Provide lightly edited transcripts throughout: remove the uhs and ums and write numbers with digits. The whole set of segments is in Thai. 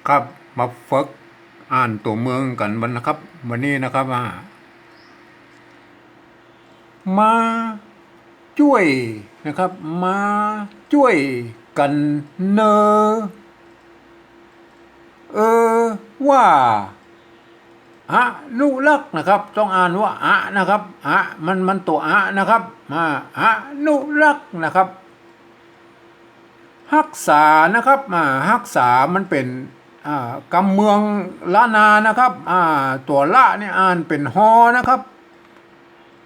ครับมาฝึกอ่านตัวเมืองกันวันนะครับวันนี้นะครับมาช่วยนะครับมาช่วยกันเนอเออว่าอะนุรักษ์นะครับต้องอ่านว่าอะนะครับอะมันตัวอะนะครับอะนุรักษ์นะครับรักษานะครับรักษามันเป็นกำเมืองละนานะครับตัวละเนี่ยอ่านเป็นฮอนะครับ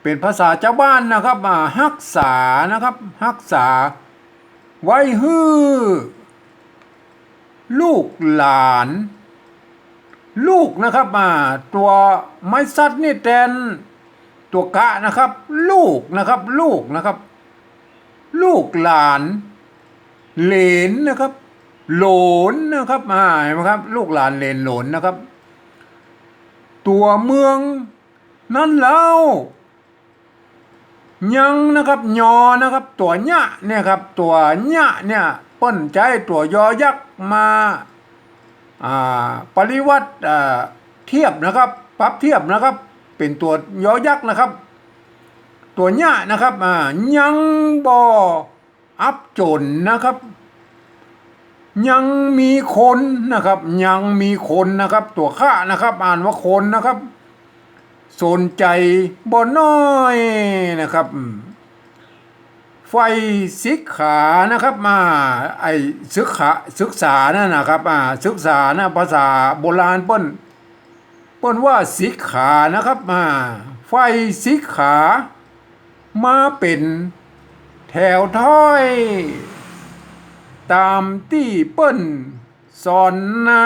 เป็นภาษาชาวบ้านนะครับรักษานะครับรักษาไว้ฮื้อลูกหลานลูกนะครับตัวไม้ซัดนี่แทนตัวกะนะครับลูกนะครับลูกนะครับลูกหลานเหลนนะครับโหลนนะครับเห็นไหมครับลูกหลานเหลนโหลนนะครับตัวเมืองนั่นแล้วยังนะครับยอนะครับตัวเนี้ยเนี่ยครับตัวเนี้ยเนี่ยเปิ้นใจตัวยอยักษ์มาปริวัติเทียบนะครับปรับเทียบนะครับเป็นตัวยอยักษ์นะครับตัวเนี้ยนะครับยังบ่อับจนนะครับยังมีคนนะครับยังมีคนนะครับตัวข้านะครับอ่านว่าคนนะครับสนใจบ่น้อยนะครับไฟสิกขานะครับไอศึกษานั่นนะครับศึกษานะภาษาโบราณเปิ้นว่าสิกขานะครับไฟสิกขามาเป็นแถวถ้อยตามที่เปิ้นสอนนะ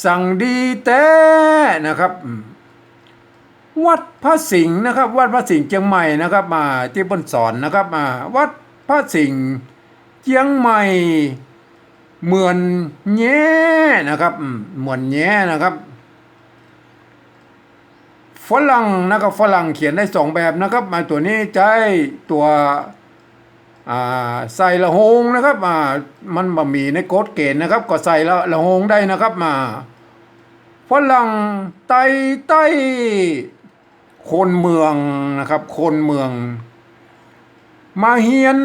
สั่งดีแต่นะครับวัดพระสิงห์นะครับวัดพระสิงห์เชียงใหม่นะครับที่เปิ้นสอนนะครับวัดพระสิงห์เชียงใหม่เหมือนแง่นะครับเหมือนแง่นะครับฝรั่งนะครับฝรั่งเขียนได้สองแบบนะครับตัวนี้ใช้ตัวใส่ละหงนะครับมันบะหมี่ในโกฎเกณฑ์นะครับก็ใส่ละหงได้นะครับฝรั่งไต้คนเมืองนะครับคนเมืองมาเฮียน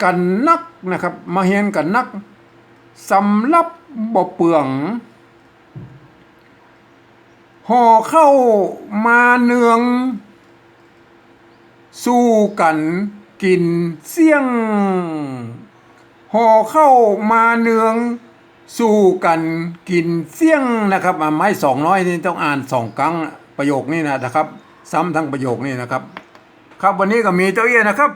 กันนักนะครับมาเฮียนกันนักสำรับบ่เปลืองห่อเข้ามาเนืองสู้กันกินเสี่ยงห่อเข้ามาเนืองสู้กันกินเสี่ยงนะครับไม้สองน้อยนี่ต้องอ่านสองครั้งประโยคนี้นะครับซ้ำทั้งประโยคนี้นะครับครับวันนี้ก็มีเจ้าเอี้ยนะครับ